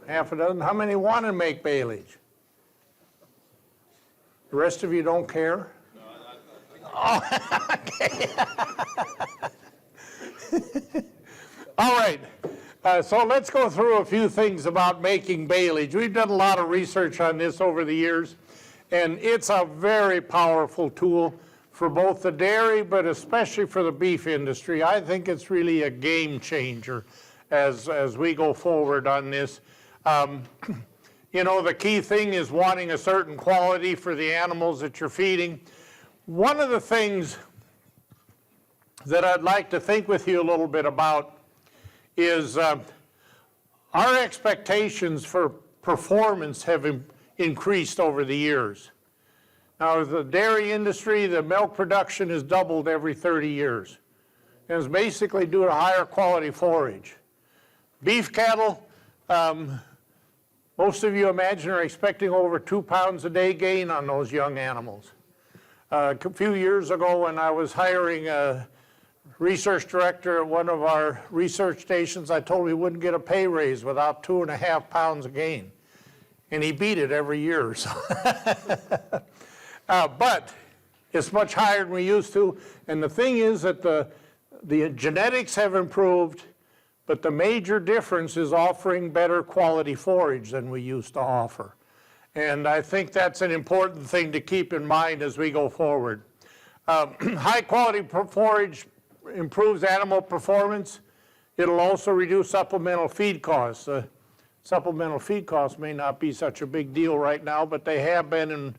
half a dozen. How many want to make baleage? The rest of you don't care? No, oh, okay. All right. So let's go through a few things about making baleage. We've done a lot of research on this over the years, and it's a very powerful tool for both the dairy, but especially for the beef industry. I think it's really a game changer as we go forward on this. You know, the key thing is wanting a certain quality for the animals that you're feeding. One of the things that I'd like to think with you a little bit about is our expectations for performance have increased over the years. Now, the dairy industry, the milk production has doubled every 30 years. And it's basically due to higher quality forage. Beef cattle, most of you imagine are expecting over 2 pounds a day gain on those young animals. A few years ago when I was hiring a research director at one of our research stations, I told him he wouldn't get a pay raise without 2.5 pounds of gain. And he beat it every year. So but it's much higher than we used to. And the thing is that the genetics have improved, but the major difference is offering better quality forage than we used to offer. And I think that's an important thing to keep in mind as we go forward. High quality forage improves animal performance. It'll also reduce supplemental feed costs. Supplemental feed costs may not be such a big deal right now, but they have been, and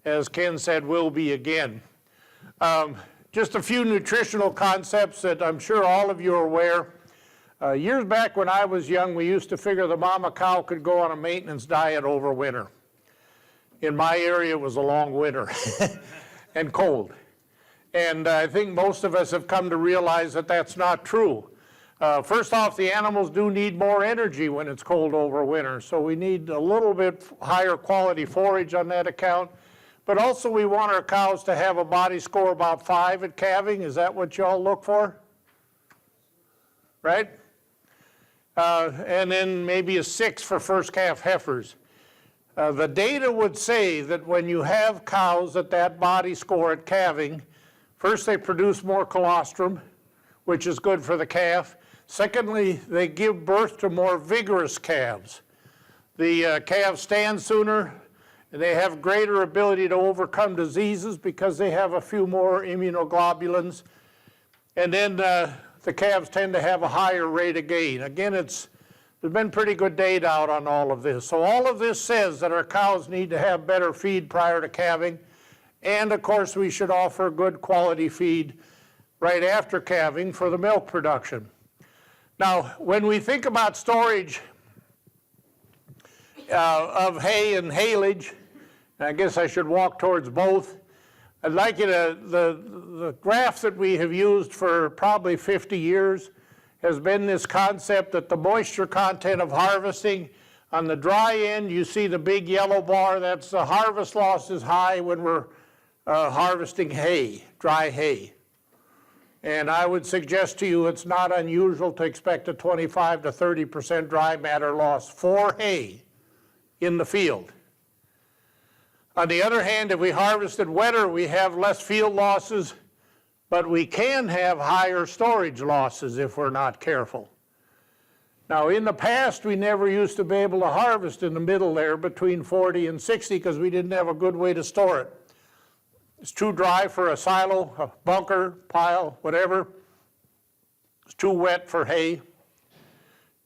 as Ken said, will be again. Just a few nutritional concepts that I'm sure all of you are aware. Years back when I was young, we used to figure the mama cow could go on a maintenance diet over winter. In my area, it was a long winter and cold. And I think most of us have come to realize that that's not true. First off, the animals do need more energy when it's cold over winter, so we need a little bit higher quality forage on that account. But also we want our cows to have a body score about 5 at calving. Is that what y'all look for? Right? And then maybe a 6 for first calf heifers. The data would say that when you have cows at that body score at calving, first they produce more colostrum, which is good for the calf. Secondly, they give birth to more vigorous calves. The calves stand sooner, and they have greater ability to overcome diseases because they have a few more immunoglobulins. And then the calves tend to have a higher rate of gain. Again, there's been pretty good data out on all of this. So all of this says that our cows need to have better feed prior to calving. And of course, we should offer good quality feed right after calving for the milk production. Now, when we think about storage of hay and haylage, I guess I should walk towards both. I'd like you to, the graph that we have used for probably 50 years has been this concept that the moisture content of harvesting, on the dry end, you see the big yellow bar, that's the harvest loss is high when we're harvesting hay, dry hay. And I would suggest to you it's not unusual to expect a 25 to 30% dry matter loss for hay in the field. On the other hand, if we harvested wetter, we have less field losses, but we can have higher storage losses if we're not careful. Now, in the past, we never used to be able to harvest in the middle there between 40 and 60 because we didn't have a good way to store it. It's too dry for a silo, a bunker, pile, whatever. It's too wet for hay.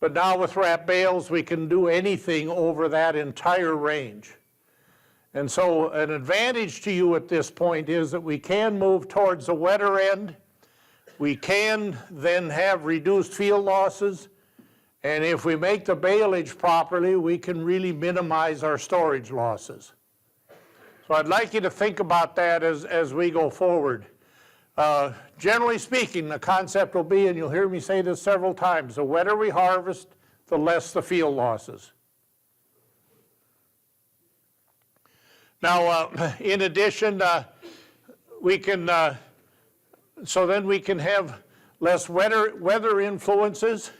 But now with wrap bales, we can do anything over that entire range. And so an advantage to you at this point is that we can move towards the wetter end. We can then have reduced field losses. And if we make the baleage properly, we can really minimize our storage losses. So I'd like you to think about that as we go forward. Generally speaking, the concept will be, and you'll hear me say this several times, the wetter we harvest, the less the field losses. Now, in addition, we can, so then we can have less weather influences.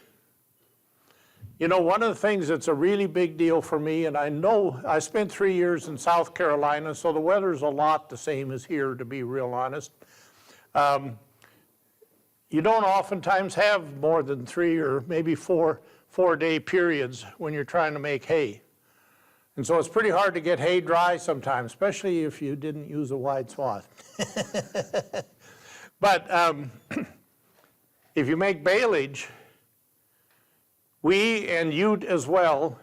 You know, one of the things that's a really big deal for me, and I know I spent 3 years in South Carolina, so the weather's a lot the same as here, to be real honest. You don't oftentimes have more than 3 or maybe four-day periods when you're trying to make hay. And so it's pretty hard to get hay dry sometimes, especially if you didn't use a wide swath. But if you make baleage, we and you as well,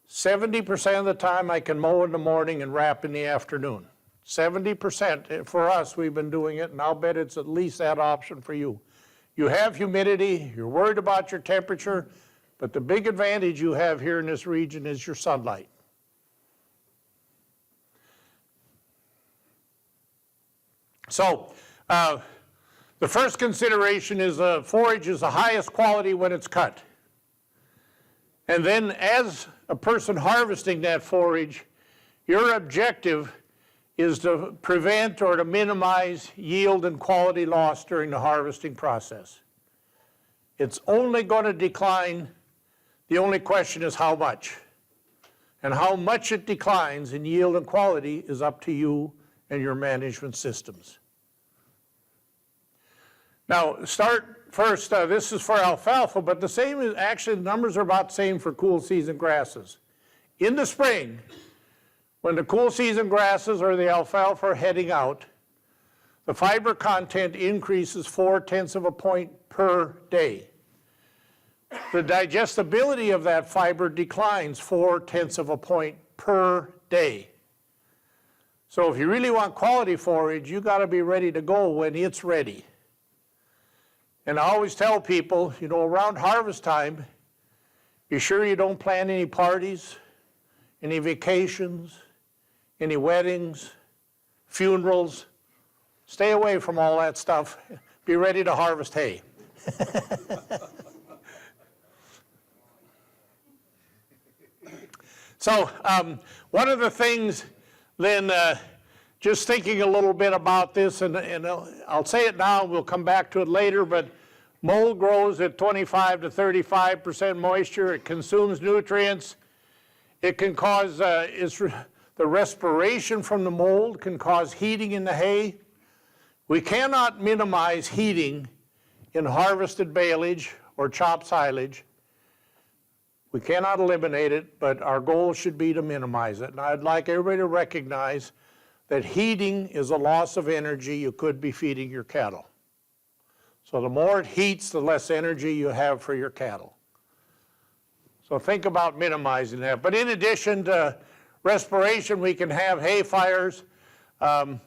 70% of the time I can mow in the morning and wrap in the afternoon. 70% for us, we've been doing it, and I'll bet it's at least that option for you. You have humidity, you're worried about your temperature, but the big advantage you have here in this region is your sunlight. So, the first consideration is forage is the highest quality when it's cut. And then as a person harvesting that forage, your objective is to prevent or to minimize yield and quality loss during the harvesting process. It's only going to decline. The only question is how much. And how much it declines in yield and quality is up to you and your management systems. Now, start first, this is for alfalfa, but the same is actually, the numbers are about the same for cool season grasses. In the spring, when the cool season grasses or the alfalfa are heading out, the fiber content increases 0.4 of a point per day. The digestibility of that fiber declines 0.4 of a point per day. So if you really want quality forage, you got to be ready to go when it's ready. And I always tell people, you know, around harvest time, be sure you don't plan any parties, any vacations, any weddings, funerals. Stay away from all that stuff. Be ready to harvest hay. So one of the things then, just thinking a little bit about this, and I'll say it now, we'll come back to it later, but mold grows at 25 to 35% moisture. It consumes nutrients. It can cause, the respiration from the mold can cause heating in the hay. We cannot minimize heating in harvested baleage or chopped silage. We cannot eliminate it, but our goal should be to minimize it. And I'd like everybody to recognize that heating is a loss of energy you could be feeding your cattle. So the more it heats, the less energy you have for your cattle. So think about minimizing that. But in addition to respiration, we can have hay fires. Of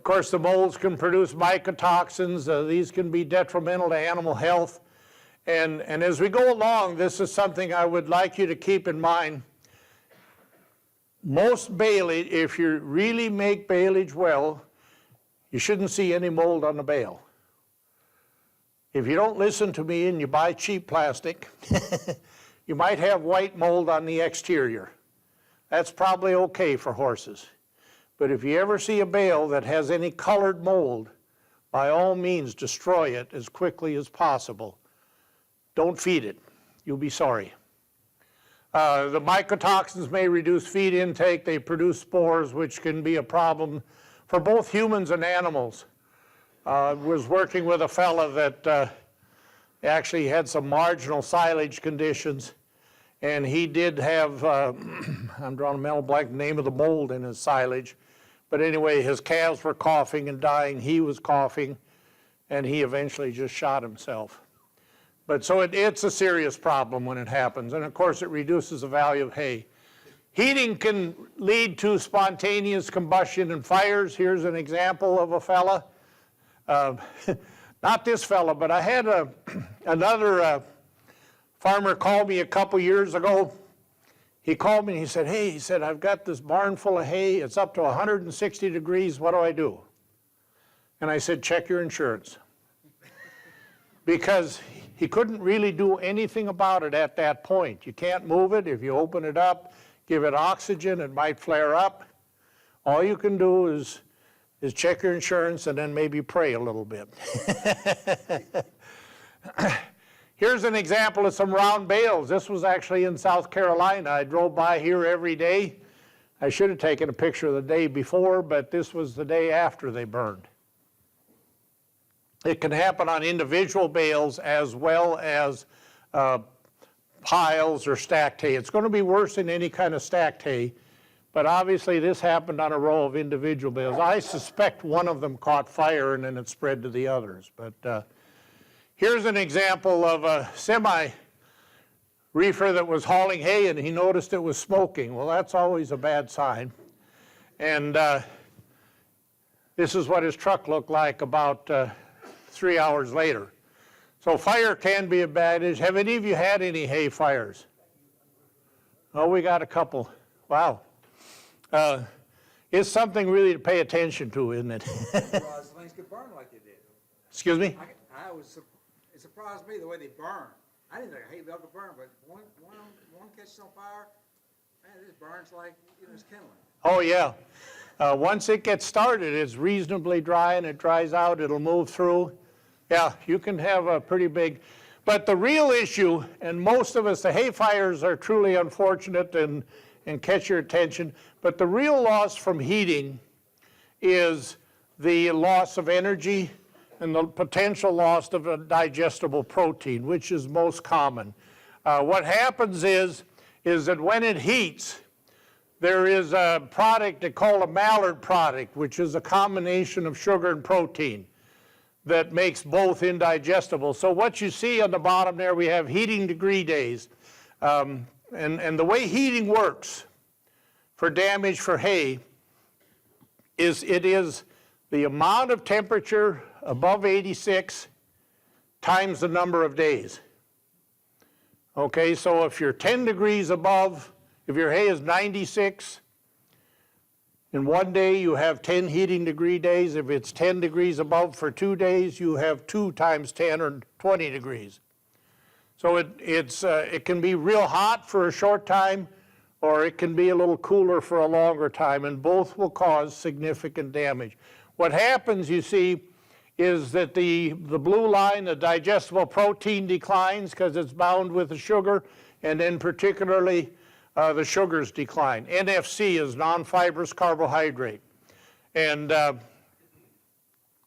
course, the molds can produce mycotoxins. These can be detrimental to animal health. And as we go along, this is something I would like you to keep in mind. Most baleage, if you really make baleage well, you shouldn't see any mold on the bale. If you don't listen to me and you buy cheap plastic, you might have white mold on the exterior. That's probably okay for horses. But if you ever see a bale that has any colored mold, by all means destroy it as quickly as possible. Don't feed it. You'll be sorry. The mycotoxins may reduce feed intake. They produce spores, which can be a problem for both humans and animals. I was working with a fella that actually had some marginal silage conditions, and he did have, I'm drawing a mental blank, the name of the mold in his silage. But anyway, his calves were coughing and dying. He was coughing, and he eventually just shot himself. But so it's a serious problem when it happens. And of course, it reduces the value of hay. Heating can lead to spontaneous combustion and fires. Here's an example of a fella. Not this fella, but I had another farmer call me a couple years ago. He called me and he said, hey, he said, I've got this barn full of hay. It's up to 160 degrees. What do I do? And I said, check your insurance. Because he couldn't really do anything about it at that point. You can't move it. If you open it up, give it oxygen, it might flare up. All you can do is check your insurance and then maybe pray a little bit. Here's an example of some round bales. This was actually in South Carolina. I drove by here every day. I should have taken a picture of the day before, but this was the day after they burned. It can happen on individual bales as well as piles or stacked hay. It's going to be worse in any kind of stacked hay, but obviously this happened on a row of individual bales. I suspect one of them caught fire and then it spread to the others. But here's an example of a semi-reefer that was hauling hay and he noticed it was smoking. Well, that's always a bad sign. And this is what his truck looked like about 3 hours later. So fire can be a bad issue. Have any of you had any hay fires? Oh, we got a couple. Wow. It's something really to pay attention to, isn't it? Things could burn like they did. Excuse me? It surprised me the way they burn. I didn't think a hay bale could burn, but one catches on fire, man, this burns like it's kindling. Oh, yeah. Once it gets started, it's reasonably dry and it dries out, it'll move through. Yeah, you can have a pretty big, but the real issue, and most of us, the hay fires are truly unfortunate and catch your attention, but the real loss from heating is the loss of energy and the potential loss of a digestible protein, which is most common. What happens is that when it heats, there is a product they call a Malliard product, which is a combination of sugar and protein that makes both indigestible. So what you see on the bottom there, we have heating degree days. And the way heating works for damage for hay is it is the amount of temperature above 86 times the number of days. Okay, so if you're 10 degrees above, if your hay is 96, in one day you have 10 heating degree days. If it's 10 degrees above for 2 days, you have 2 times 10 or 20 degrees. So it can be real hot for a short time, or it can be a little cooler for a longer time, and both will cause significant damage. What happens, you see, is that the blue line, the digestible protein, declines because it's bound with the sugar, and then particularly the sugars decline. NFC is non-fibrous carbohydrate. And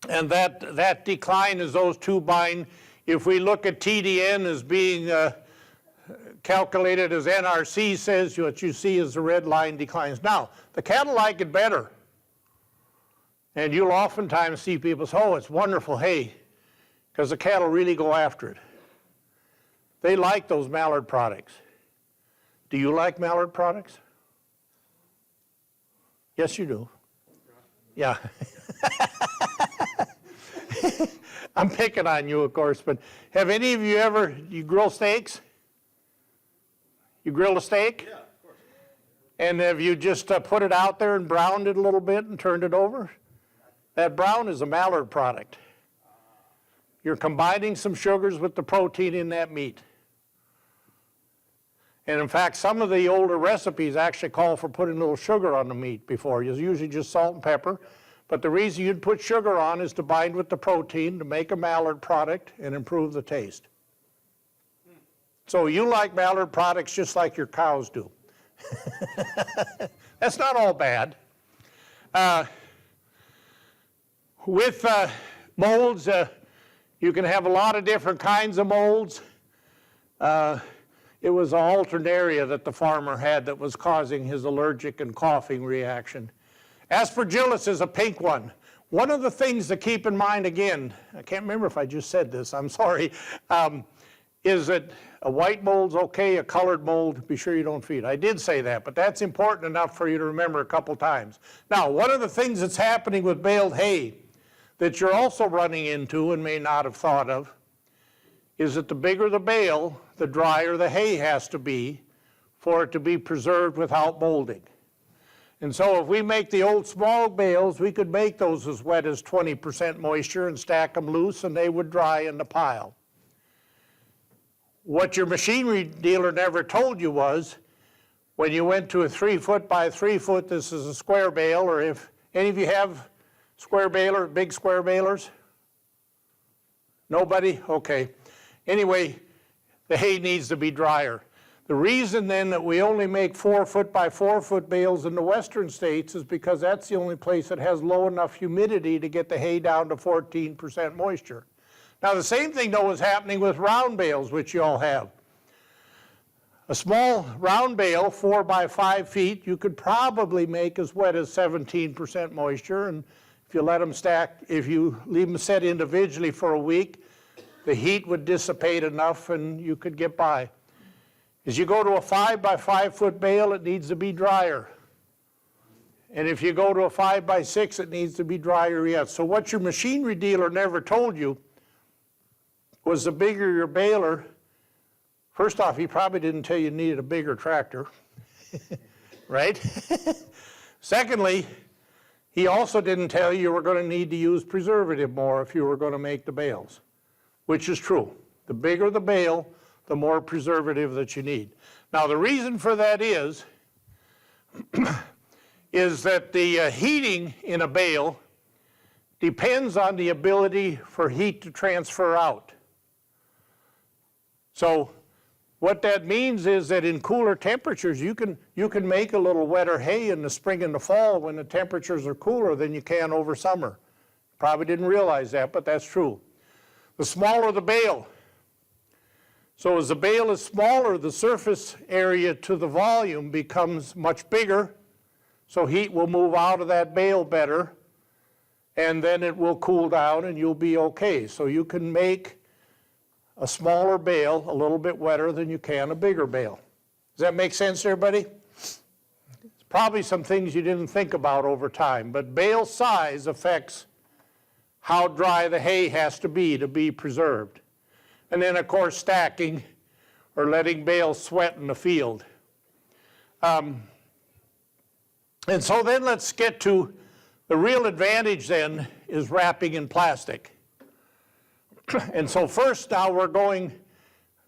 that decline as those two bind. If we look at TDN as being calculated as NRC says, what you see is the red line declines. Now, the cattle like it better. And you'll oftentimes see people say, oh, it's wonderful hay, because the cattle really go after it. They like those Malliard products. Do you like Malliard products? Yes, you do. Yeah. I'm picking on you, of course, but have any of you you grill steaks? You grill a steak? Yeah, of course. And have you just put it out there and browned it a little bit and turned it over? That brown is a Malliard product. You're combining some sugars with the protein in that meat. And in fact, some of the older recipes actually call for putting a little sugar on the meat before. It's usually just salt and pepper. But the reason you'd put sugar on is to bind with the protein to make a Malliard product and improve the taste. So you like Malliard products just like your cows do. That's not all bad. With molds, you can have a lot of different kinds of molds. It was an alternaria that the farmer had that was causing his allergic and coughing reaction. Aspergillus is a pink one. One of the things to keep in mind, again, I can't remember if I just said this, I'm sorry, is that a white mold's okay, a colored mold, be sure you don't feed. I did say that, but that's important enough for you to remember a couple times. Now, one of the things that's happening with baled hay that you're also running into and may not have thought of is that the bigger the bale, the drier the hay has to be for it to be preserved without molding. And so if we make the old small bales, we could make those as wet as 20% moisture and stack them loose and they would dry in the pile. What your machinery dealer never told you was when you went to a 3 foot by 3 foot, this is a square bale, or if any of you have square baler, big square balers? Nobody? Okay. Anyway, the hay needs to be drier. The reason then that we only make 4 foot by 4 foot bales in the western states is because that's the only place that has low enough humidity to get the hay down to 14% moisture. Now the same thing though is happening with round bales, which you all have. A small round bale, 4 by 5 feet, you could probably make as wet as 17% moisture, and if you let them stack, if you leave them set individually for a week, the heat would dissipate enough and you could get by. As you go to a 5 by 5 foot bale, it needs to be drier. And if you go to a 5 by 6, it needs to be drier yet. So what your machinery dealer never told you was the bigger your baler, first off, he probably didn't tell you needed a bigger tractor, right? Secondly, he also didn't tell you were going to need to use preservative more if you were going to make the bales, which is true. The bigger the bale, the more preservative that you need. Now the reason for that is that the heating in a bale depends on the ability for heat to transfer out. So what that means is that in cooler temperatures, you can make a little wetter hay in the spring and the fall when the temperatures are cooler than you can over summer. Probably didn't realize that, but that's true. The smaller the bale, so as the bale is smaller, the surface area to the volume becomes much bigger, so heat will move out of that bale better, and then it will cool down and you'll be okay. So you can make a smaller bale a little bit wetter than you can a bigger bale. Does that make sense to everybody? It's probably some things you didn't think about over time, but bale size affects how dry the hay has to be preserved. And then, of course, stacking or letting bales sweat in the field. And so then let's get to the real advantage then is wrapping in plastic. And so first now we're going,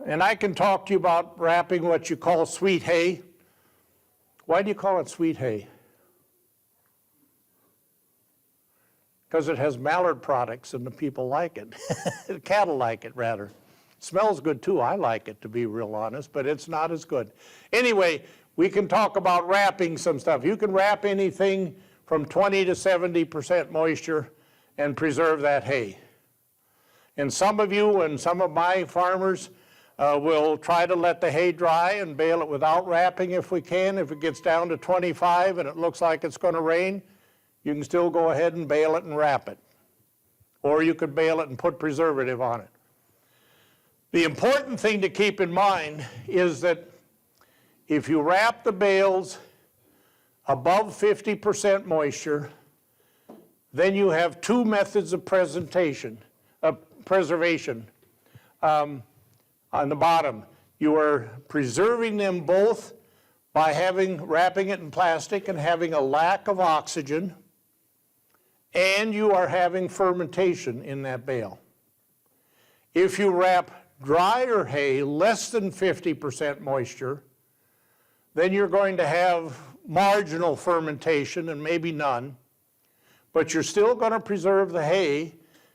and I can talk to you about wrapping what you call sweet hay. Why do you call it sweet hay? Because it has Malliard products and the people like it. The cattle like it, rather. It smells good too. I like it, to be real honest, but it's not as good. Anyway, we can talk about wrapping some stuff. You can wrap anything from 20 to 70% moisture and preserve that hay. And some of you and some of my farmers will try to let the hay dry and bale it without wrapping if we can. If it gets down to 25 and it looks like it's going to rain, you can still go ahead and bale it and wrap it. Or you could bale it and put preservative on it. The important thing to keep in mind is that if you wrap the bales above 50% moisture, then you have two methods of preservation. On the bottom, you are preserving them both by wrapping it in plastic and having a lack of oxygen, and you are having fermentation in that bale. If you wrap drier hay, less than 50% moisture, then you're going to have marginal fermentation and maybe none, but you're still going to preserve the hay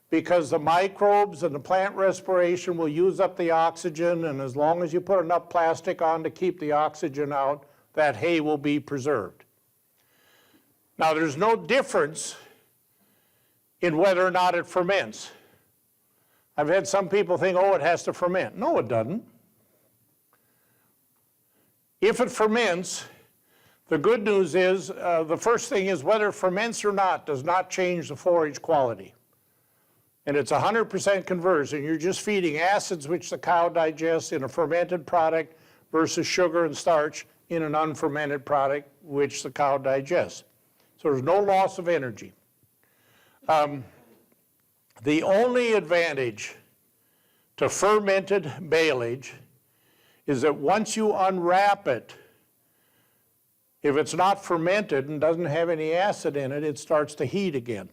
because the microbes and the plant respiration will use up the oxygen, and as long as you put enough plastic on to keep the oxygen out, that hay will be preserved. Now there's no difference in whether or not it ferments. I've had some people think, oh, it has to ferment. No, it doesn't. If it ferments, the good news is, the first thing is whether it ferments or not does not change the forage quality. And it's 100% conversion. You're just feeding acids which the cow digests in a fermented product versus sugar and starch in an unfermented product which the cow digests. So there's no loss of energy. The only advantage to fermented baleage is that once you unwrap it, if it's not fermented and doesn't have any acid in it, it starts to heat again.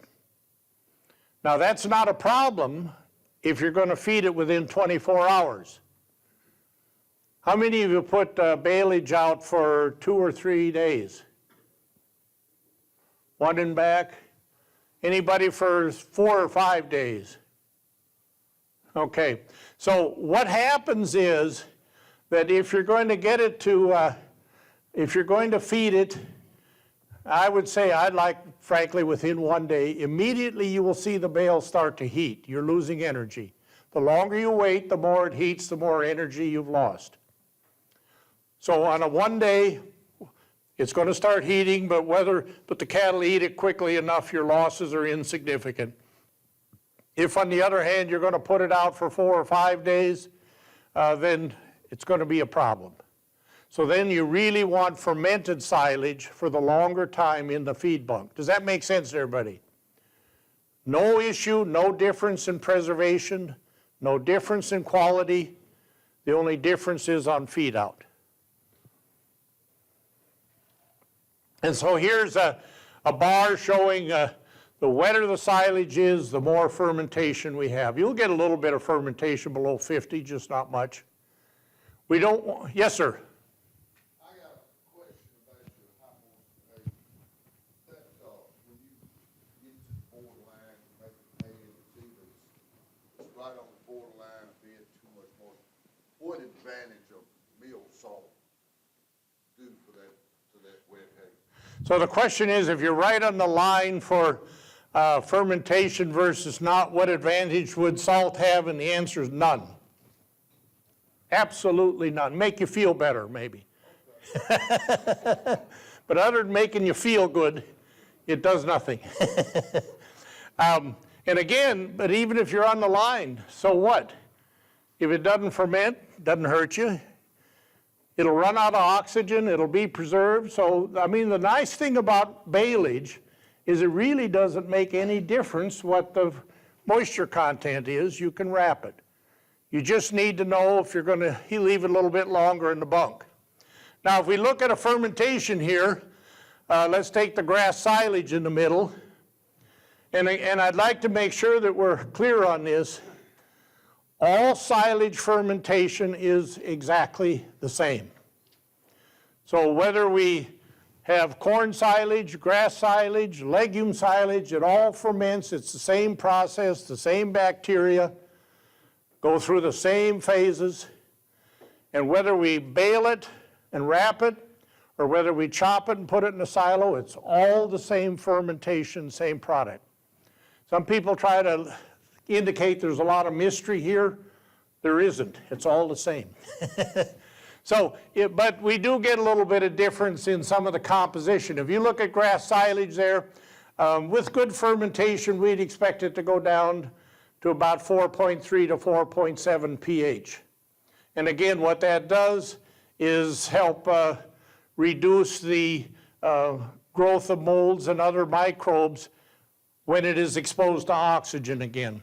Now that's not a problem if you're going to feed it within 24 hours. How many of you put baleage out for 2 or 3 days? One and back? Anybody for 4 or 5 days? Okay, so what happens is that if you're going to get it to, if you're going to feed it, I would say I'd like, frankly, within 1 day, immediately you will see the bale start to heat. You're losing energy. The longer you wait, the more it heats, the more energy you've lost. So on a 1 day, it's going to start heating, but the cattle eat it quickly enough, your losses are insignificant. If, on the other hand, you're going to put it out for 4 or 5 days, then it's going to be a problem. So then you really want fermented silage for the longer time in the feed bunk. Does that make sense to everybody? No issue, no difference in preservation, no difference in quality. The only difference is on feed out. And so here's a bar showing the wetter the silage is, the more fermentation we have. You'll get a little bit of fermentation below 50, just not much. We don't want, yes, sir? I got a question about your high moisture hay. That, when you get to the borderline, make it hay and it's right on the borderline of being too much moisture. What advantage of meal salt do for that, to that wet hay? So the question is, if you're right on the line for fermentation versus not, what advantage would salt have? And the answer is none. Absolutely none. Make you feel better, maybe. But other than making you feel good, it does nothing. And again, but even if you're on the line, so what? If it doesn't ferment, it doesn't hurt you. It'll run out of oxygen, it'll be preserved. So, I mean, the nice thing about baleage is it really doesn't make any difference what the moisture content is. You can wrap it. You just need to know if you're going to leave it a little bit longer in the bunk. Now, if we look at a fermentation here, let's take the grass silage in the middle. And I'd like to make sure that we're clear on this. All silage fermentation is exactly the same. So whether we have corn silage, grass silage, legume silage, it all ferments. It's the same process, the same bacteria, go through the same phases. And whether we bale it and wrap it, or whether we chop it and put it in a silo, it's all the same fermentation, same product. Some people try to indicate there's a lot of mystery here. There isn't. It's all the same. So, but we do get a little bit of difference in some of the composition. If you look at grass silage there, with good fermentation, we'd expect it to go down to about 4.3 to 4.7 pH. And again, what that does is help reduce the growth of molds and other microbes when it is exposed to oxygen again.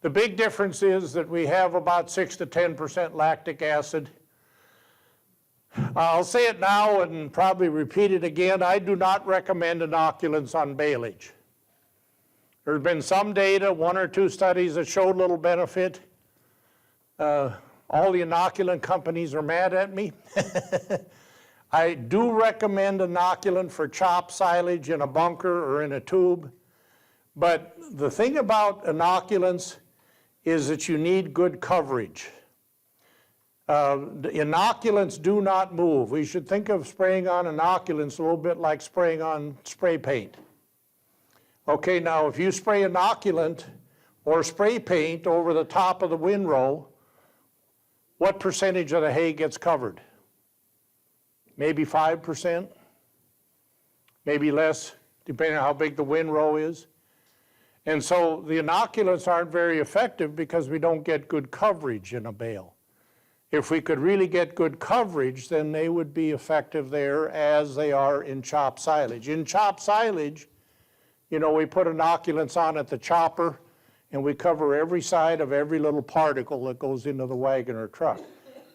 The big difference is that we have about 6 to 10% lactic acid. I'll say it now and probably repeat it again. I do not recommend inoculants on baleage. There's been some data, 1 or 2 studies that showed little benefit. All the inoculant companies are mad at me. I do recommend inoculant for chopped silage in a bunker or in a tube. But the thing about inoculants is that you need good coverage. The inoculants do not move. We should think of spraying on inoculants a little bit like spraying on spray paint. Okay, now if you spray inoculant or spray paint over the top of the windrow, what percentage of the hay gets covered? Maybe 5%, maybe less, depending on how big the windrow is. And so the inoculants aren't very effective because we don't get good coverage in a bale. If we could really get good coverage, then they would be effective there as they are in chopped silage. In chopped silage, you know, we put inoculants on at the chopper and we cover every side of every little particle that goes into the wagon or truck.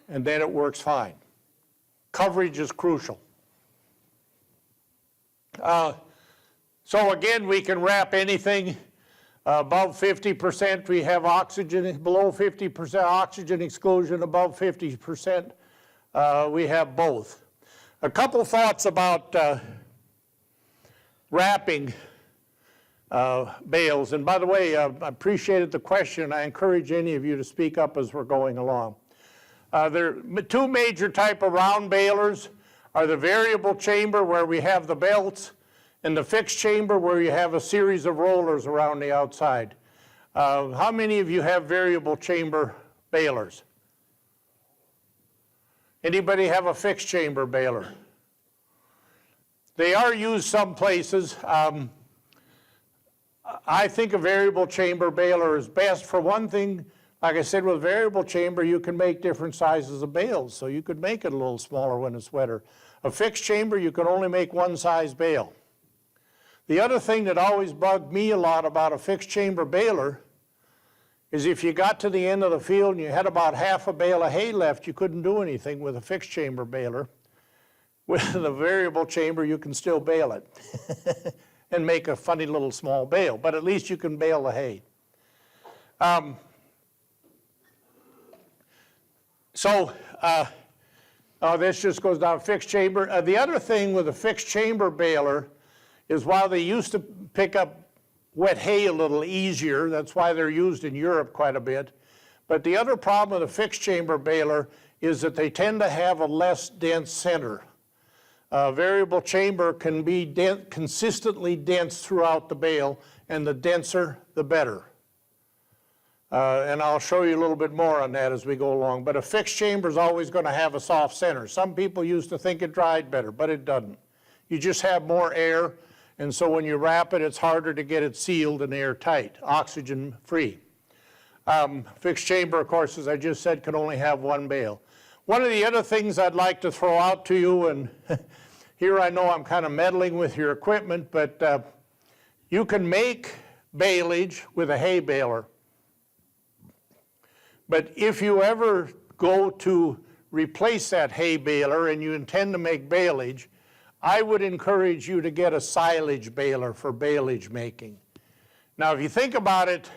And then it works fine. Coverage is crucial. So again, we can wrap anything above 50%. We have oxygen, below 50% oxygen exclusion, above 50%. We have both. A couple thoughts about wrapping. bales. And by the way, I appreciated the question. I encourage any of you to speak up as we're going along. There are two major type of round balers are the variable chamber where we have the belts and the fixed chamber where you have a series of rollers around the outside. How many of you have variable chamber balers? Anybody have a fixed chamber baler? They are used some places. I think a variable chamber baler is best. For one thing, like I said, with variable chamber, you can make different sizes of bales, so you could make it a little smaller when it's wetter. A fixed chamber, you can only make one size bale. The other thing that always bugged me a lot about a fixed chamber baler is if you got to the end of the field and you had about half a bale of hay left, you couldn't do anything with a fixed chamber baler. With the variable chamber, you can still bale it and make a funny little small bale, but at least you can bale the hay. This just goes down fixed chamber. The other thing with a fixed chamber baler is while they used to pick up wet hay a little easier, that's why they're used in Europe quite a bit, but the other problem with a fixed chamber baler is that they tend to have a less dense center. Variable chamber can be consistently dense throughout the bale, and the denser, the better. And I'll show you a little bit more on that as we go along. But a fixed chamber is always going to have a soft center. Some people used to think it dried better, but it doesn't. You just have more air, and so when you wrap it, it's harder to get it sealed and airtight, oxygen-free. Fixed chamber, of course, as I just said, can only have one bale. One of the other things I'd like to throw out to you, and here I know I'm kind of meddling with your equipment, but you can make baleage with a hay baler. But if you ever go to replace that hay baler and you intend to make baleage, I would encourage you to get a silage baler for baleage making. Now, if you think about it,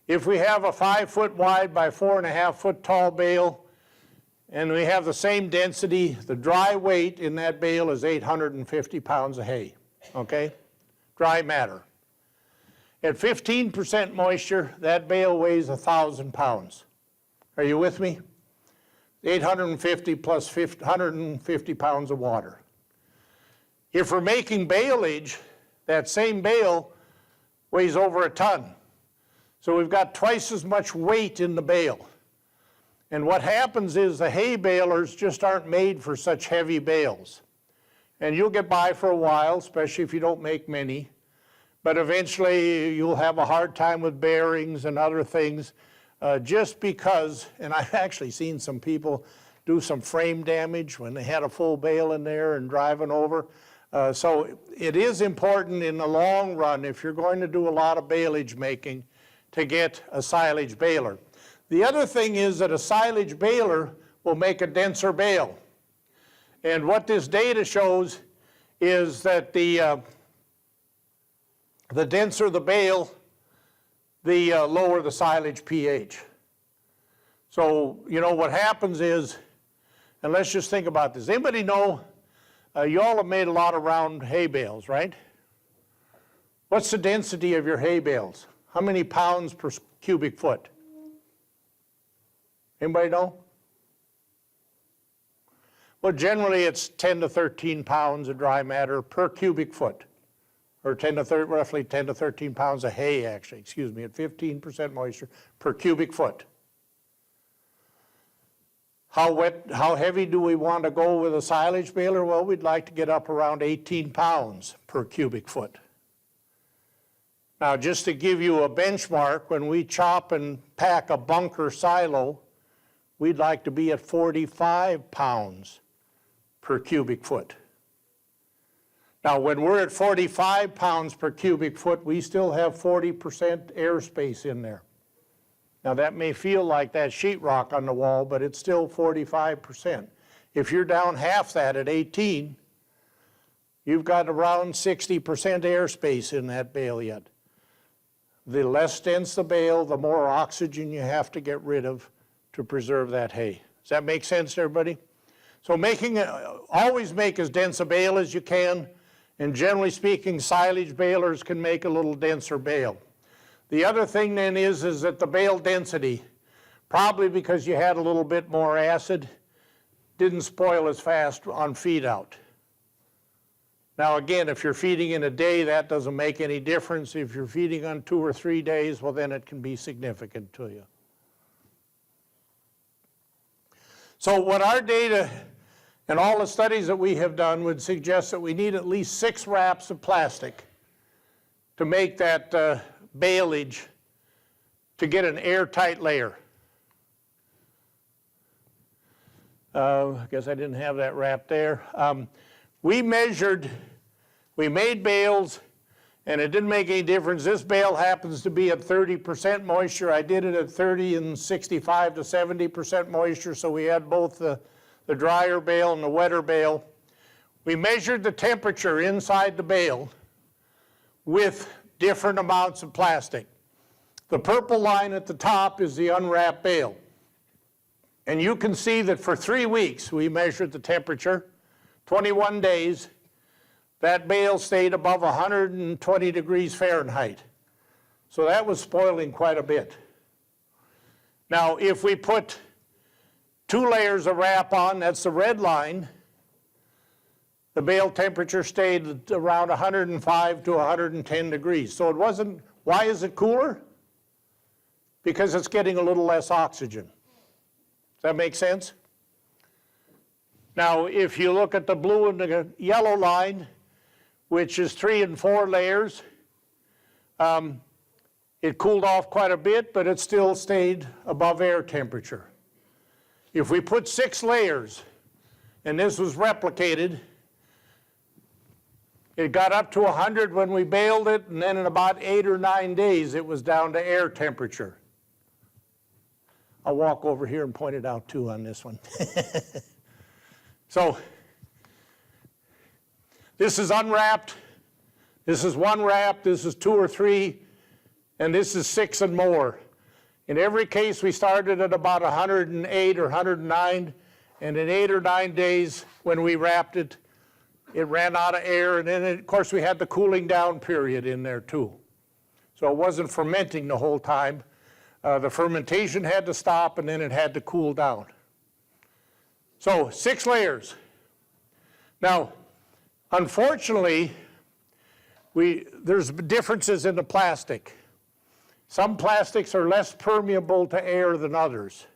if we have a 5-foot wide by 4.5-foot tall bale, and we have the same density, the dry weight in that bale is 850 pounds of hay, okay? Dry matter. At 15% moisture, that bale weighs 1,000 pounds. Are you with me? 850 plus 150 pounds of water. If we're making baleage, that same bale weighs over a ton. So we've got twice as much weight in the bale. And what happens is the hay balers just aren't made for such heavy bales. And you'll get by for a while, especially if you don't make many. But eventually you'll have a hard time with bearings and other things just because, and I've actually seen some people do some frame damage when they had a full bale in there and driving over. So it is important in the long run, if you're going to do a lot of baleage making, to get a silage baler. The other thing is that a silage baler will make a denser bale. And what this data shows is that the denser the bale, the lower the silage pH. So, you know, what happens is, and let's just think about this. Anybody know, you all have made a lot of round hay bales, right? What's the density of your hay bales? How many pounds per cubic foot? Anybody know? Well, generally it's 10 to 13 pounds of dry matter per cubic foot, or roughly 10 to 13 pounds of hay, actually, excuse me, at 15% moisture per cubic foot. How heavy do we want to go with a silage baler? Well, we'd like to get up around 18 pounds per cubic foot. Now, just to give you a benchmark, when we chop and pack a bunker silo, we'd like to be at 45 pounds per cubic foot. Now, when we're at 45 pounds per cubic foot, we still have 40% airspace in there. Now, that may feel like that sheetrock on the wall, but it's still 45%. If you're down half that at 18, you've got around 60% airspace in that bale yet. The less dense the bale, the more oxygen you have to get rid of to preserve that hay. Does that make sense to everybody? So always make as dense a bale as you can, And generally speaking, silage balers can make a little denser bale. The other thing then is that the bale density, probably because you had a little bit more acid, didn't spoil as fast on feed out. Now again, if you're feeding in a day, that doesn't make any difference. If you're feeding on 2 or 3 days, well then it can be significant to you. So what our data and all the studies that we have done would suggest that we need at least 6 wraps of plastic to make that baleage to get an airtight layer. I guess I didn't have that wrap there. We made bales, and it didn't make any difference. This bale happens to be at 30% moisture. I did it at 30 and 65 to 70% moisture, so we had both the drier bale and the wetter bale. We measured the temperature inside the bale with different amounts of plastic. The purple line at the top is the unwrapped bale. And you can see that for 3 weeks we measured the temperature, 21 days, that bale stayed above 120 degrees Fahrenheit. So that was spoiling quite a bit. Now if we put 2 layers of wrap on, that's the red line, the bale temperature stayed around 105 to 110 degrees. So it wasn't, why is it cooler? Because it's getting a little less oxygen. Does that make sense? Now, if you look at the blue and the yellow line, which is 3 and 4 layers, it cooled off quite a bit, but it still stayed above air temperature. If we put 6 layers, and this was replicated, it got up to 100 when we baled it, and then in about 8 or 9 days, it was down to air temperature. I'll walk over here and point it out too on this one. So this is unwrapped, this is 1 wrap, this is 2 or 3, and this is 6 and more. In every case, we started at about 108 or 109, and in 8 or 9 days when we wrapped it, it ran out of air, and then of course we had the cooling down period in there too. So it wasn't fermenting the whole time. The fermentation had to stop, and then it had to cool down. So 6 layers. Now, unfortunately, there's differences in the plastic. Some plastics are less permeable to air than others.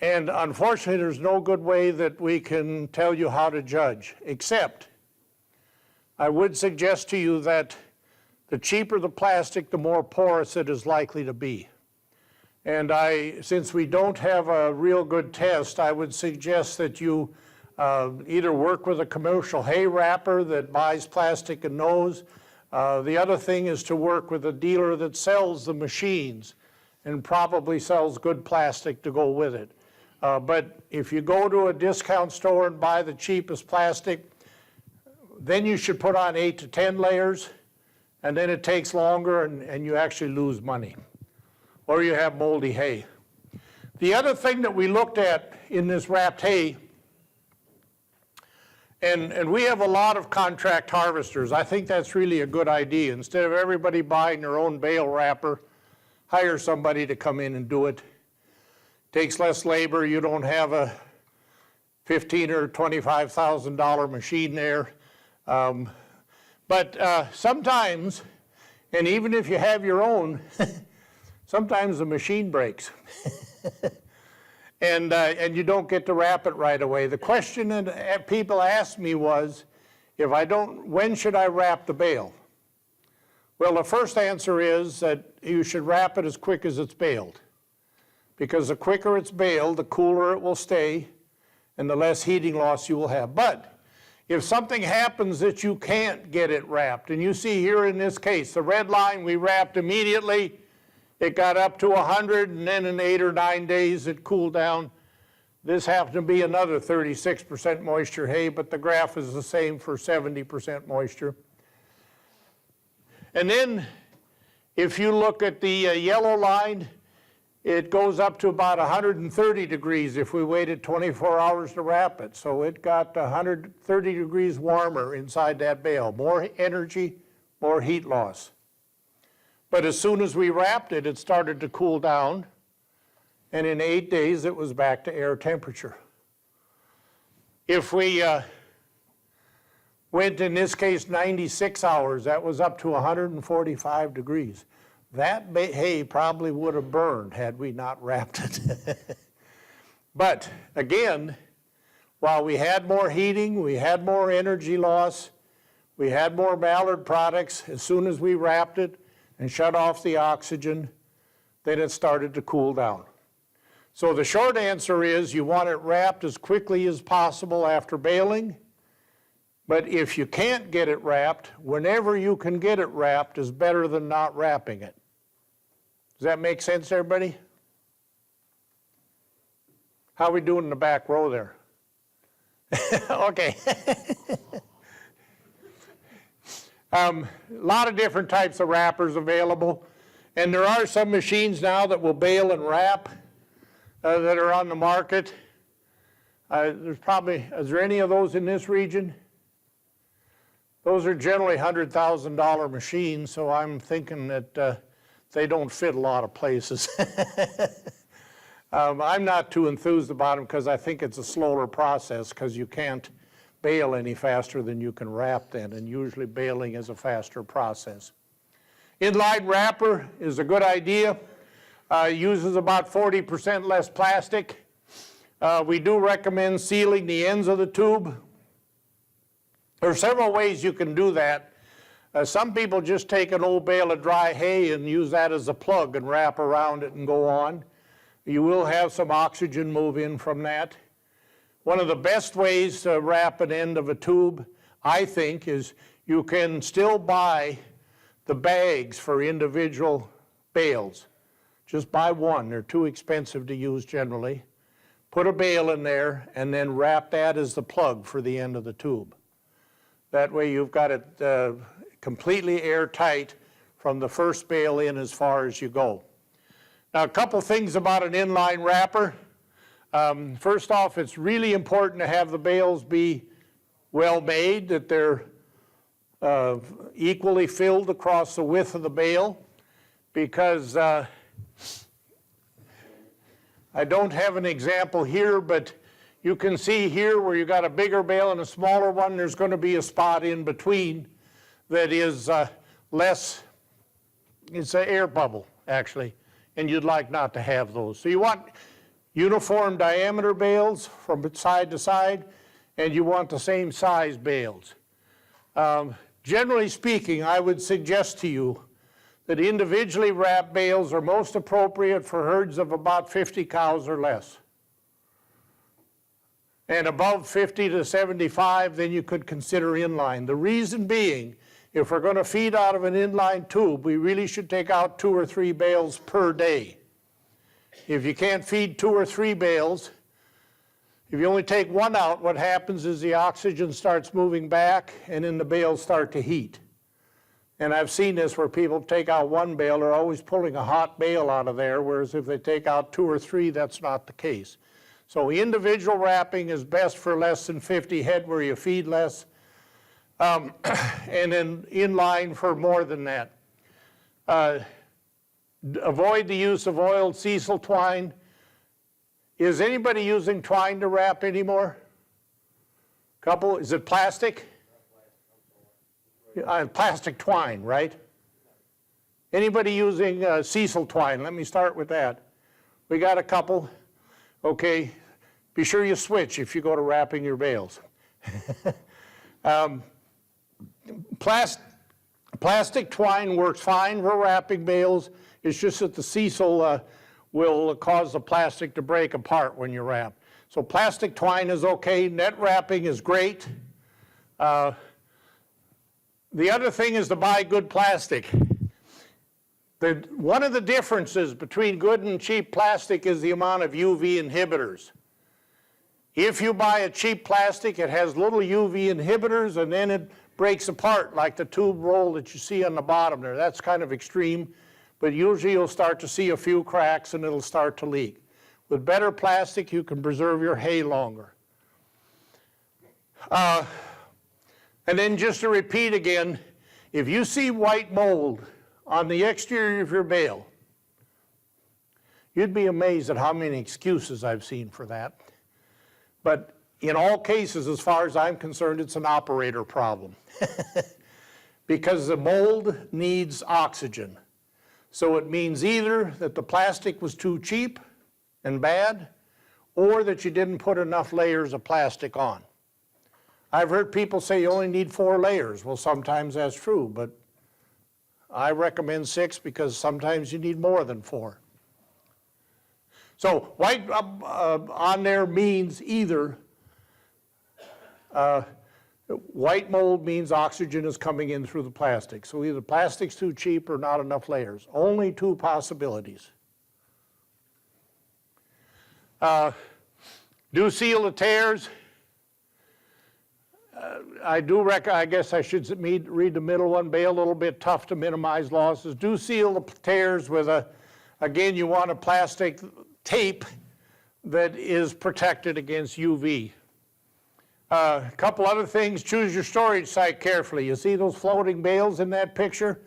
And unfortunately, there's no good way that we can tell you how to judge, except I would suggest to you that the cheaper the plastic, the more porous it is likely to be. And since we don't have a real good test, I would suggest that you either work with a commercial hay wrapper that buys plastic and knows. The other thing is to work with a dealer that sells the machines and probably sells good plastic to go with it. But if you go to a discount store and buy the cheapest plastic, then you should put on 8 to 10 layers, and then it takes longer and you actually lose money. Or you have moldy hay. The other thing that we looked at in this wrapped hay, and we have a lot of contract harvesters. I think that's really a good idea. Instead of everybody buying their own bale wrapper, hire somebody to come in and do it. Takes less labor. You don't have a $15,000 or $25,000 machine there. But sometimes, and even if you have your own, sometimes the machine breaks. And you don't get to wrap it right away. The question that people asked me was, when should I wrap the bale? Well, the first answer is that you should wrap it as quick as it's baled. Because the quicker it's baled, the cooler it will stay, and the less heating loss you will have. But if something happens that you can't get it wrapped, and you see here in this case, the red line we wrapped immediately, it got up to 100, and then in 8 or 9 days it cooled down. This happened to be another 36% moisture hay, but the graph is the same for 70% moisture. And then if you look at the yellow line, it goes up to about 130 degrees if we waited 24 hours to wrap it. So it got 130 degrees warmer inside that bale. More energy, more heat loss. But as soon as we wrapped it, it started to cool down. And in 8 days, it was back to air temperature. If we went, in this case, 96 hours, that was up to 145 degrees. That hay probably would have burned had we not wrapped it. But again, while we had more heating, we had more energy loss, we had more Malliard products, as soon as we wrapped it and shut off the oxygen, then it started to cool down. So the short answer is you want it wrapped as quickly as possible after baling, but if you can't get it wrapped, whenever you can get it wrapped is better than not wrapping it. Does that make sense, everybody? How are we doing in the back row there? Okay. A lot of different types of wrappers available, and there are some machines now that will bale and wrap that are on the market. There's probably, is there any of those in this region? Those are generally $100,000 machines, so I'm thinking that they don't fit a lot of places. I'm not too enthused about them because I think it's a slower process because you can't bale any faster than you can wrap then, and usually baling is a faster process. Inline wrapper is a good idea. Uses about 40% less plastic. We do recommend sealing the ends of the tube. There are several ways you can do that. Some people just take an old bale of dry hay and use that as a plug and wrap around it and go on. You will have some oxygen move in from that. One of the best ways to wrap an end of a tube, I think, is you can still buy the bags for individual bales. Just buy one. They're too expensive to use generally. Put a bale in there and then wrap that as the plug for the end of the tube. That way you've got it completely airtight from the first bale in as far as you go. Now, a couple things about an inline wrapper. First off, it's really important to have the bales be well made, that they're equally filled across the width of the bale, because I don't have an example here, but you can see here where you got a bigger bale and a smaller one, there's going to be a spot in between that is less, it's an air bubble actually, and you'd like not to have those. So you want uniform diameter bales from side to side, and you want the same size bales. Generally speaking, I would suggest to you that individually wrapped bales are most appropriate for herds of about 50 cows or less. And above 50 to 75, then you could consider inline. The reason being, if we're going to feed out of an inline tube, we really should take out 2 or 3 bales per day. If you can't feed 2 or 3 bales, if you only take one out, what happens is the oxygen starts moving back and then the bales start to heat. And I've seen this where people take out one bale, they're always pulling a hot bale out of there, whereas if they take out 2 or 3, that's not the case. So individual wrapping is best for less than 50 head where you feed less, and then inline for more than that. Avoid the use of oiled sisal twine. Is anybody using twine to wrap anymore? Couple, is it plastic? Plastic twine, right? Anybody using sisal twine? Let me start with that. We got a couple. Okay, be sure you switch if you go to wrapping your bales. Plastic twine works fine for wrapping bales. It's just that the sisal will cause the plastic to break apart when you wrap. So plastic twine is okay. Net wrapping is great. The other thing is to buy good plastic. One of the differences between good and cheap plastic is the amount of UV inhibitors. If you buy a cheap plastic, it has little UV inhibitors and then it breaks apart like the tube roll that you see on the bottom there. That's kind of extreme. but usually you'll start to see a few cracks and it'll start to leak. With better plastic, you can preserve your hay longer. And then just to repeat again, if you see white mold on the exterior of your bale, you'd be amazed at how many excuses I've seen for that. But in all cases, as far as I'm concerned, it's an operator problem. Because the mold needs oxygen. So it means either that the plastic was too cheap and bad, or that you didn't put enough layers of plastic on. I've heard people say you only need 4 layers. Well, sometimes that's true, but I recommend 6 because sometimes you need more than 4. So white on there means either white mold means oxygen is coming in through the plastic. So either plastic's too cheap or not enough layers. Only 2 possibilities. Do seal the tears. I guess I should read the middle one. Bale a little bit tough to minimize losses. Do seal the tears with again, you want a plastic tape that is protected against UV. A couple other things, choose your storage site carefully. You see those floating bales in that picture?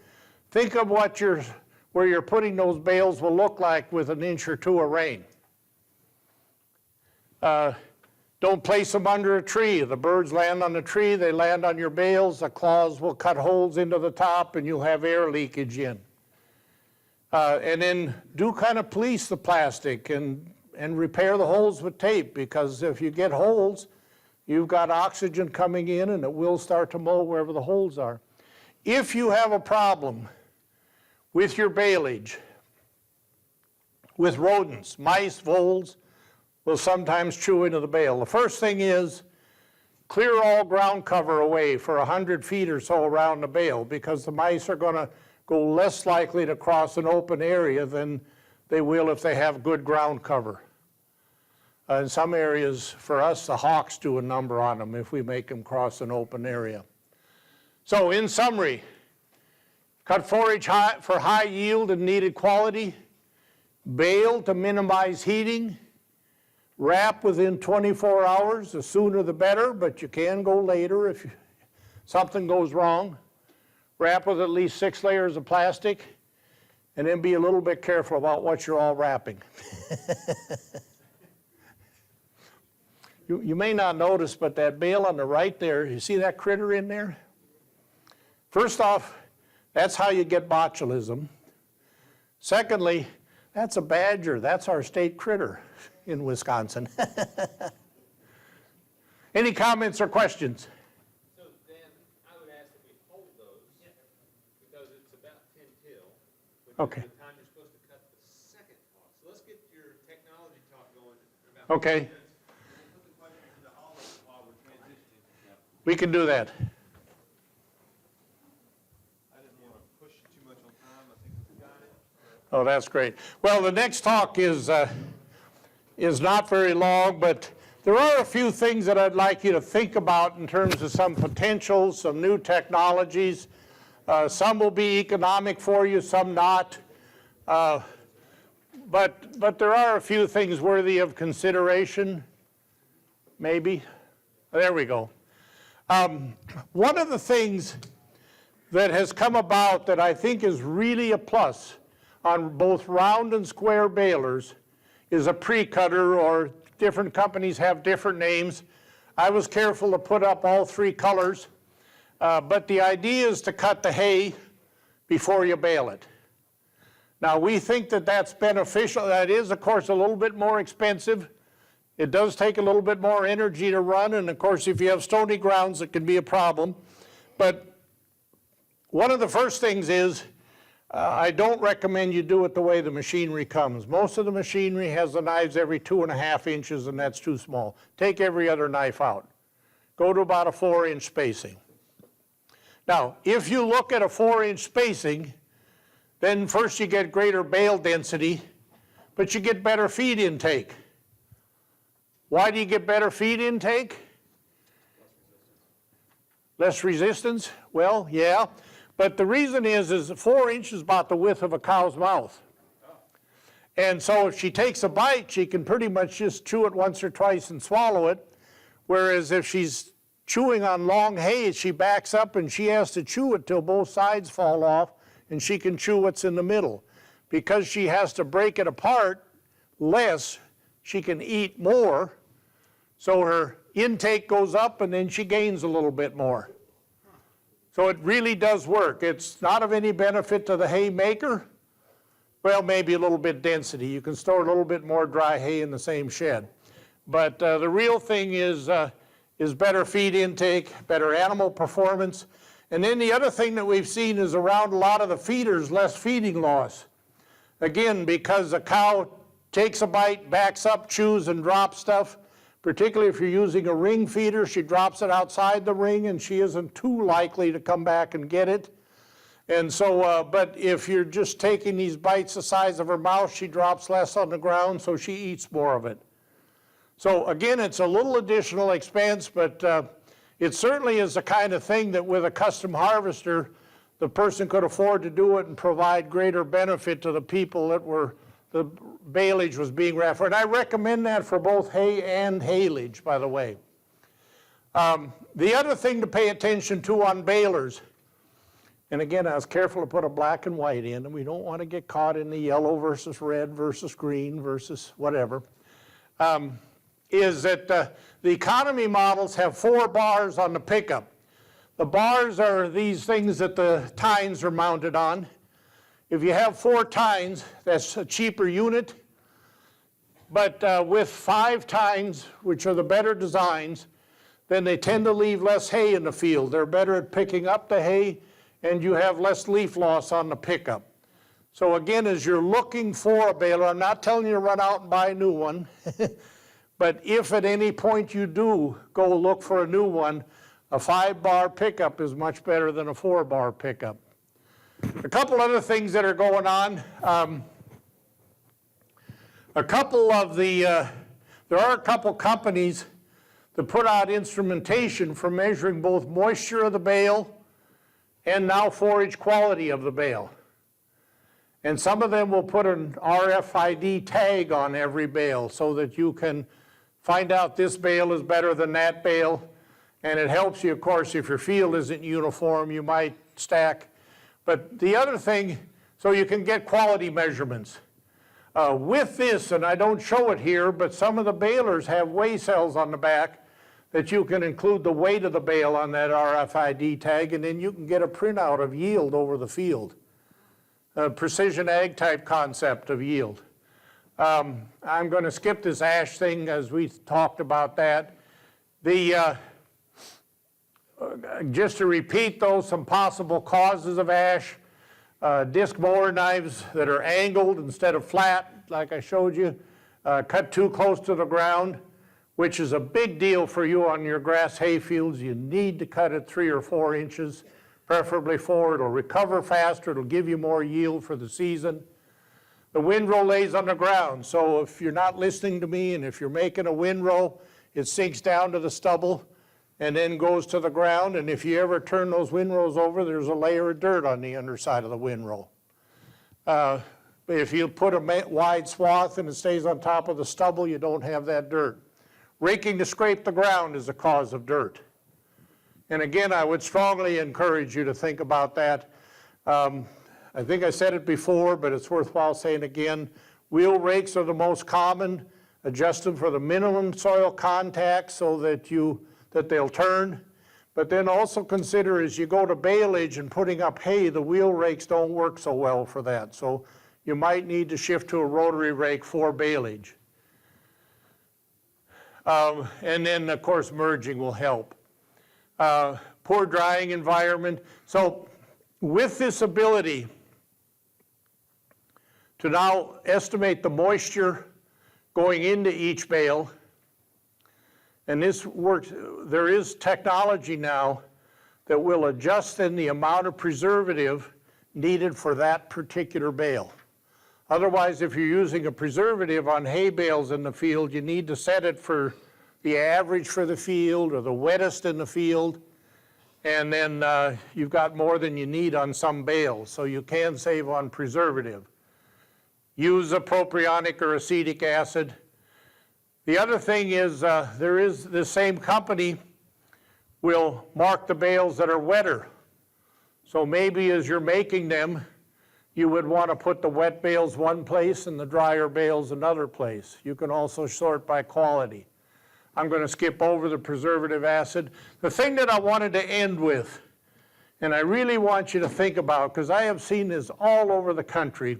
Think of where you're putting those bales will look like with an inch or 2 of rain. Don't place them under a tree. The birds land on the tree, they land on your bales, the claws will cut holes into the top and you'll have air leakage in. And then do kind of police the plastic and repair the holes with tape, because if you get holes, you've got oxygen coming in and it will start to mold wherever the holes are. If you have a problem with your baleage, with rodents, mice, voles, will sometimes chew into the bale. The first thing is clear all ground cover away for 100 feet or so around the bale, because the mice are going to go less likely to cross an open area than they will if they have good ground cover. In some areas, for us, the hawks do a number on them if we make them cross an open area. So in summary, cut forage for high yield and needed quality, bale to minimize heating, wrap within 24 hours, the sooner the better, but you can go later if something goes wrong. Wrap with at least 6 layers of plastic, and then be a little bit careful about what you're all wrapping. You may not notice, but that bale on the right there, you see that critter in there? First off, that's how you get botulism. Secondly, that's a badger. That's our state critter in Wisconsin. Any comments or questions? So then I would ask that we hold those because it's about 10 till, which Okay. is the time you're supposed to cut the second off. So let's get your technology talk going in about Okay. 10 minutes. Put the questions in the hall while we're transitioning. We can do that. I didn't want to push you too much on time. I think we got it. Oh, that's great. Well, the next talk is not very long, but there are a few things that I'd like you to think about in terms of some potentials, some new technologies. Some will be economic for you, some not. But there are a few things worthy of consideration, maybe. There we go. One of the things that has come about that I think is really a plus on both round and square balers is a pre-cutter, or different companies have different names. I was careful to put up all 3 colors, but the idea is to cut the hay before you bale it. Now we think that that's beneficial. That is, of course, a little bit more expensive. It does take a little bit more energy to run, and of course if you have stony grounds it can be a problem. But one of the first things is I don't recommend you do it the way the machinery comes. Most of the machinery has the knives every 2.5 inches, and that's too small. Take every other knife out. Go to about a 4-inch spacing. Now, if you look at a 4-inch spacing, then first you get greater bale density, but you get better feed intake. Why do you get better feed intake? Less resistance? Well, yeah. But the reason is 4 inches about the width of a cow's mouth. And so if she takes a bite, she can pretty much just chew it once or twice and swallow it. Whereas if she's chewing on long hay, she backs up and she has to chew it till both sides fall off, and she can chew what's in the middle. Because she has to break it apart less, she can eat more, so her intake goes up and then she gains a little bit more. So it really does work. It's not of any benefit to the hay maker. Well, maybe a little bit density. You can store a little bit more dry hay in the same shed. But the real thing is better feed intake, better animal performance. And then the other thing that we've seen is around a lot of the feeders, less feeding loss. Again, because a cow takes a bite, backs up, chews, and drops stuff. Particularly if you're using a ring feeder, she drops it outside the ring and she isn't too likely to come back and get it. And so, but if you're just taking these bites the size of her mouth, she drops less on the ground, so she eats more of it. So again, it's a little additional expense, but it certainly is the kind of thing that with a custom harvester, the person could afford to do it and provide greater benefit to the people that were, the baleage was being referred. And I recommend that for both hay and haylage, by the way. The other thing to pay attention to on balers, and again, I was careful to put a black and white in, and we don't want to get caught in the yellow versus red versus green versus whatever, is that the economy models have 4 bars on the pickup. The bars are these things that the tines are mounted on. If you have 4 tines, that's a cheaper unit. But with 5 tines, which are the better designs, then they tend to leave less hay in the field. They're better at picking up the hay, and you have less leaf loss on the pickup. So again, as you're looking for a baler, I'm not telling you to run out and buy a new one, but if at any point you do go look for a new one, a 5-bar pickup is much better than a 4-bar pickup. A couple other things that are going on. There are a couple companies that put out instrumentation for measuring both moisture of the bale and now forage quality of the bale. And some of them will put an RFID tag on every bale so that you can find out this bale is better than that bale. And it helps you, of course, if your field isn't uniform, you might stack. But the other thing, so you can get quality measurements. With this, and I don't show it here, but some of the balers have weigh cells on the back that you can include the weight of the bale on that RFID tag, and then you can get a printout of yield over the field. A precision ag type concept of yield. I'm going to skip this ash thing as we talked about that. Just to repeat though, some possible causes of ash. Disc mower knives that are angled instead of flat, like I showed you. Cut too close to the ground, which is a big deal for you on your grass hay fields. You need to cut it 3 or 4 inches, preferably 4. It'll recover faster. It'll give you more yield for the season. The windrow lays on the ground, so if you're not listening to me and if you're making a windrow, it sinks down to the stubble and then goes to the ground, and if you ever turn those windrows over, there's a layer of dirt on the underside of the windrow. If you put a wide swath and it stays on top of the stubble, you don't have that dirt. Raking to scrape the ground is a cause of dirt. And again, I would strongly encourage you to think about that. I think I said it before, but it's worthwhile saying again. Wheel rakes are the most common. Adjust them for the minimum soil contact so that they'll turn. But then also consider as you go to baleage and putting up hay, the wheel rakes don't work so well for that. So you might need to shift to a rotary rake for baleage. And then, of course, merging will help. Poor drying environment. So with this ability to now estimate the moisture going into each bale, and this works, there is technology now that will adjust then the amount of preservative needed for that particular bale. Otherwise, if you're using a preservative on hay bales in the field, you need to set it for the average for the field or the wettest in the field. and then you've got more than you need on some bales, so you can save on preservative. Use a propionic or acetic acid. The other thing is there is the same company will mark the bales that are wetter. So maybe as you're making them, you would want to put the wet bales one place and the drier bales another place. You can also sort by quality. I'm going to skip over the preservative acid. The thing that I wanted to end with, and I really want you to think about, because I have seen this all over the country,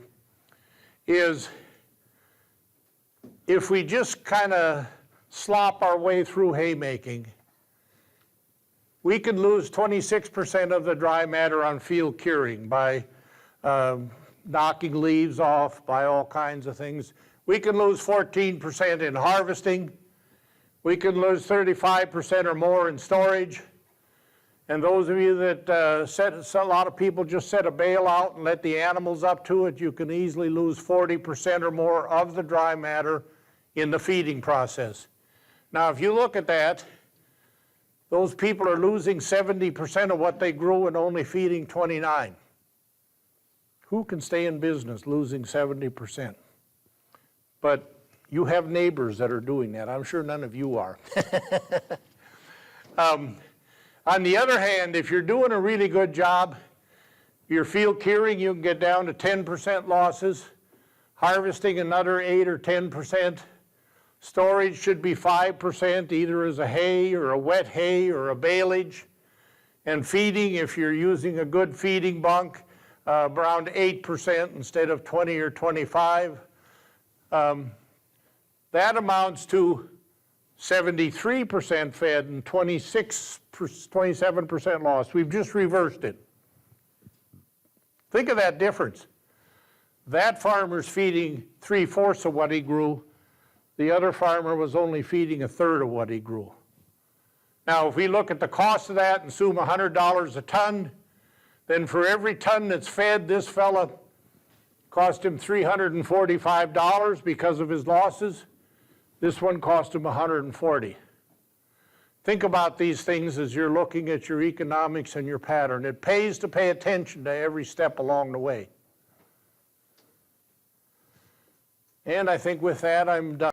is if we just kind of slop our way through haymaking, we can lose 26% of the dry matter on field curing by knocking leaves off, by all kinds of things. We can lose 14% in harvesting. We can lose 35% or more in storage. And those of you that a lot of people just set a bale out and let the animals up to it, you can easily lose 40% or more of the dry matter in the feeding process. Now, if you look at that, those people are losing 70% of what they grew and only feeding 29. Who can stay in business losing 70%? But you have neighbors that are doing that. I'm sure none of you are. On the other hand, if you're doing a really good job, your field curing, you can get down to 10% losses. Harvesting, another 8 or 10%. Storage should be 5%, either as a hay or a wet hay or a baleage. And feeding, if you're using a good feeding bunk, around 8% instead of 20 or 25. That amounts to 73% fed and 27% loss. We've just reversed it. Think of that difference. That farmer's feeding 3/4 of what he grew. The other farmer was only feeding 1/3 of what he grew. Now, if we look at the cost of that and assume $100 a ton, then for every ton that's fed, this fella cost him $345 because of his losses. This one cost him $140. Think about these things as you're looking at your economics and your pattern. It pays to pay attention to every step along the way. And I think with that, I'm done.